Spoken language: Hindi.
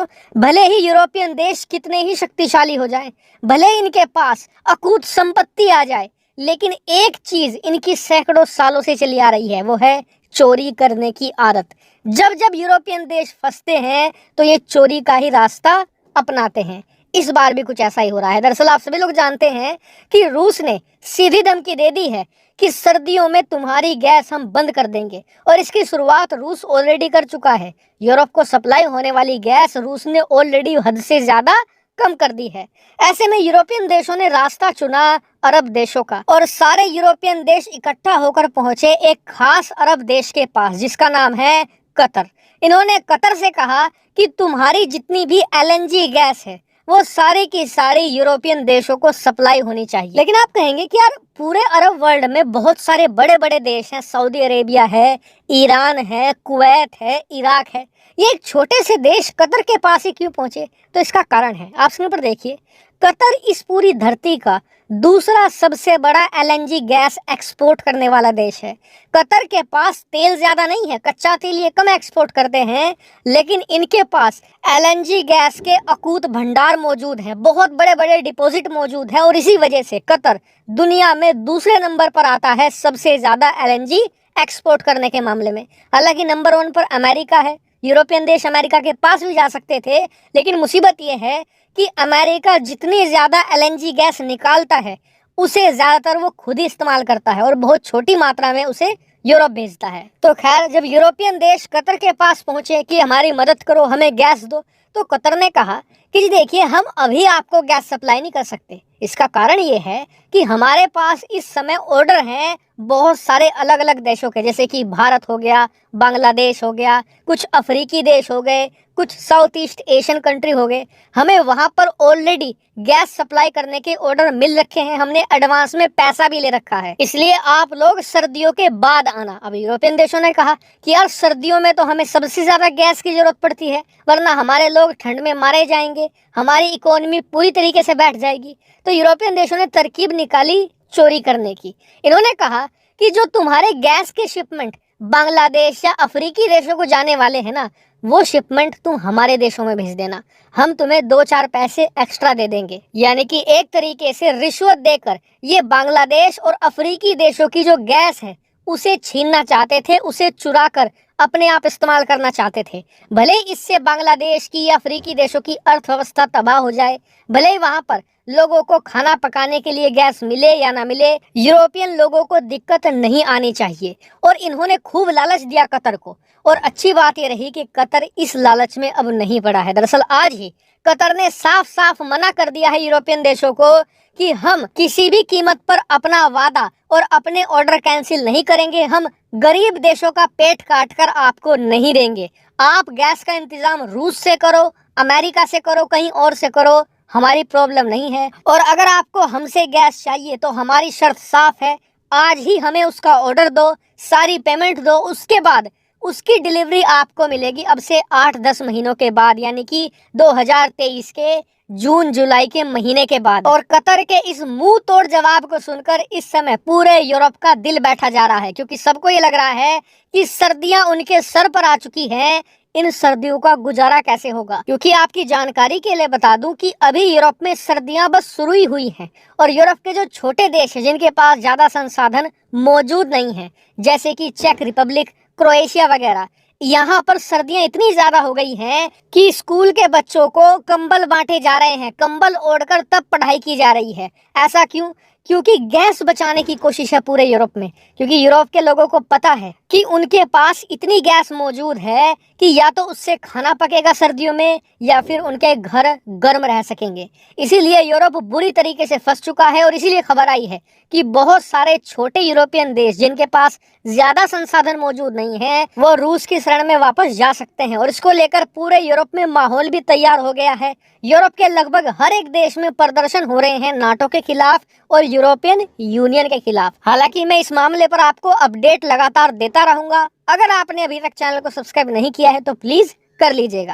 दोस्तों, भले ही यूरोपियन देश कितने ही शक्तिशाली हो जाएं, भले ही इनके पास अकूत संपत्ति आ जाए, लेकिन एक चीज इनकी सैकड़ों सालों से चली आ रही है, वो है चोरी करने की आदत। जब जब यूरोपियन देश फंसते हैं तो ये चोरी का ही रास्ता अपनाते हैं। इस बार भी कुछ ऐसा ही हो रहा है। दरअसल आप सभी लोग जानते हैं कि रूस ने सीधी धमकी दे दी है कि सर्दियों में तुम्हारी गैस हम बंद कर देंगे, और इसकी शुरुआत रूस ऑलरेडी कर चुका है। यूरोप को सप्लाई होने वाली गैस रूस ने ऑलरेडी हद से ज्यादा कम कर दी है। ऐसे में यूरोपियन देशों ने रास्ता चुना अरब देशों का, और सारे यूरोपियन देश इकट्ठा होकर पहुंचे एक खास अरब देश के पास जिसका नाम है कतर। इन्होंने कतर से कहा कि तुम्हारी जितनी भी एलएनजी गैस है वो सारी की सारी यूरोपियन देशों को सप्लाई होनी चाहिए। लेकिन आप कहेंगे कि यार पूरे अरब वर्ल्ड में बहुत सारे बड़े बड़े देश हैं, सऊदी अरेबिया है, ईरान है, कुवैत है, इराक है, ये एक छोटे से देश कतर के पास ही क्यों पहुंचे? तो इसका कारण है, आप स्क्रीन पर देखिए। कतर इस पूरी धरती का दूसरा सबसे बड़ा एलएनजी गैस एक्सपोर्ट करने वाला देश है। कतर के पास तेल ज्यादा नहीं है, कच्चा तेल ये कम एक्सपोर्ट करते हैं, लेकिन इनके पास एलएनजी गैस के अकूत भंडार मौजूद हैं, बहुत बड़े बड़े डिपॉजिट मौजूद है, और इसी वजह से कतर दुनिया में दूसरे नंबर पर आता है सबसे ज्यादा एलएनजी एक्सपोर्ट करने के मामले में। हालांकि नंबर 1 पर अमेरिका है। यूरोपियन देश अमेरिका के पास भी जा सकते थे, लेकिन मुसीबत ये है कि अमेरिका जितनी ज्यादा एलएनजी गैस निकालता है उसे ज्यादातर वो खुद ही इस्तेमाल करता है और बहुत छोटी मात्रा में उसे यूरोप भेजता है। तो खैर, जब यूरोपियन देश कतर के पास पहुंचे कि हमारी मदद करो, हमें गैस दो, तो कतर ने कहा कि जी देखिए, हम अभी आपको गैस सप्लाई नहीं कर सकते। इसका कारण ये है कि हमारे पास इस समय ऑर्डर हैं बहुत सारे अलग अलग देशों के, जैसे कि भारत हो गया, बांग्लादेश हो गया, कुछ अफ्रीकी देश हो गए, कुछ साउथ ईस्ट एशियन कंट्री हो गए। हमें वहां पर ऑलरेडी गैस सप्लाई करने के ऑर्डर मिल रखे हैं, हमने एडवांस में पैसा भी ले रखा है, इसलिए आप लोग सर्दियों के बाद आना। अब यूरोपियन देशों ने कहा कि यार सर्दियों में तो हमें सबसे ज्यादा गैस की जरूरत पड़ती है, वरना हमारे लोग ठंड में मारे जाएंगे, हमारी इकोनॉमी पूरी तरीके से बैठ जाएगी। तो यूरोपियन देशों ने तरकीब निकाली चोरी करने की। इन्होंने कहा कि जो तुम्हारे गैस के शिपमेंट बांग्लादेश या अफ्रीकी देशों को जाने वाले हैं ना, वो शिपमेंट तुम हमारे देशों में भेज देना, हम तुम्हें 2-4 पैसे एक्स्ट्रा दे देंगे। यानी कि एक तरीके से रिश्वत देकर ये बांग्लादेश और अफ्रीकी देशों की जो गैस है उसे छीनना चाहते थे, उसे चुरा कर अपने आप इस्तेमाल करना चाहते थे। भले ही इससे बांग्लादेश की या अफ्रीकी देशों की अर्थव्यवस्था तबाह हो जाए, भले ही वहां पर लोगों को खाना पकाने के लिए गैस मिले या ना मिले, यूरोपियन लोगों को दिक्कत नहीं आनी चाहिए। और इन्होंने खूब लालच दिया कतर को, और अच्छी बात यह रही कि कतर इस लालच में अब नहीं पड़ा है। दरअसल आज ही कतर ने साफ साफ मना कर दिया है यूरोपियन देशों को कि हम किसी भी कीमत पर अपना वादा और अपने ऑर्डर कैंसिल नहीं करेंगे, हम गरीब देशों का पेट काट कर आपको नहीं देंगे। आप गैस का इंतजाम रूस से करो, अमेरिका से करो, कहीं और से करो, हमारी प्रॉब्लम नहीं है। और अगर आपको हमसे गैस चाहिए तो हमारी शर्त साफ है, आज ही हमें उसका ऑर्डर दो, सारी पेमेंट दो, उसके बाद उसकी डिलीवरी आपको मिलेगी अब से 8-10 महीनों के बाद, यानी कि 2023 के जून जुलाई के महीने के बाद। और कतर के इस मुंह तोड़ जवाब को सुनकर इस समय पूरे यूरोप का दिल बैठा जा रहा है, क्योंकि सबको ये लग रहा है कि सर्दियां उनके सर पर आ चुकी हैं, इन सर्दियों का गुजारा कैसे होगा। क्योंकि आपकी जानकारी के लिए बता दूं कि अभी यूरोप में सर्दियां बस शुरू ही हुई हैं, और यूरोप के जो छोटे देश हैं जिनके पास ज्यादा संसाधन मौजूद नहीं है, जैसे कि चेक रिपब्लिक, क्रोएशिया वगैरह, यहाँ पर सर्दियां इतनी ज्यादा हो गई हैं कि स्कूल के बच्चों को कंबल बांटे जा रहे हैं, कंबल ओढ़कर तब पढ़ाई की जा रही है। ऐसा क्यों? क्योंकि गैस बचाने की कोशिश है पूरे यूरोप में, क्योंकि यूरोप के लोगों को पता है कि उनके पास इतनी गैस मौजूद है कि या तो उससे खाना पकेगा सर्दियों में, या फिर उनके घर गर्म रह सकेंगे। इसीलिए यूरोप बुरी तरीके से फंस चुका है, और इसीलिए खबर आई है कि बहुत सारे छोटे यूरोपियन देश जिनके पास ज्यादा संसाधन मौजूद नहीं है, वो रूस की शरण में वापस जा सकते हैं। और इसको लेकर पूरे यूरोप में माहौल भी तैयार हो गया है। यूरोप के लगभग हर एक देश में प्रदर्शन हो रहे हैं नाटो के खिलाफ और यूरोपियन यूनियन के खिलाफ। हालांकि मैं इस मामले पर आपको अपडेट लगातार देता रहूंगा। अगर आपने अभी तक चैनल को सब्सक्राइब नहीं किया है तो प्लीज कर लीजिएगा।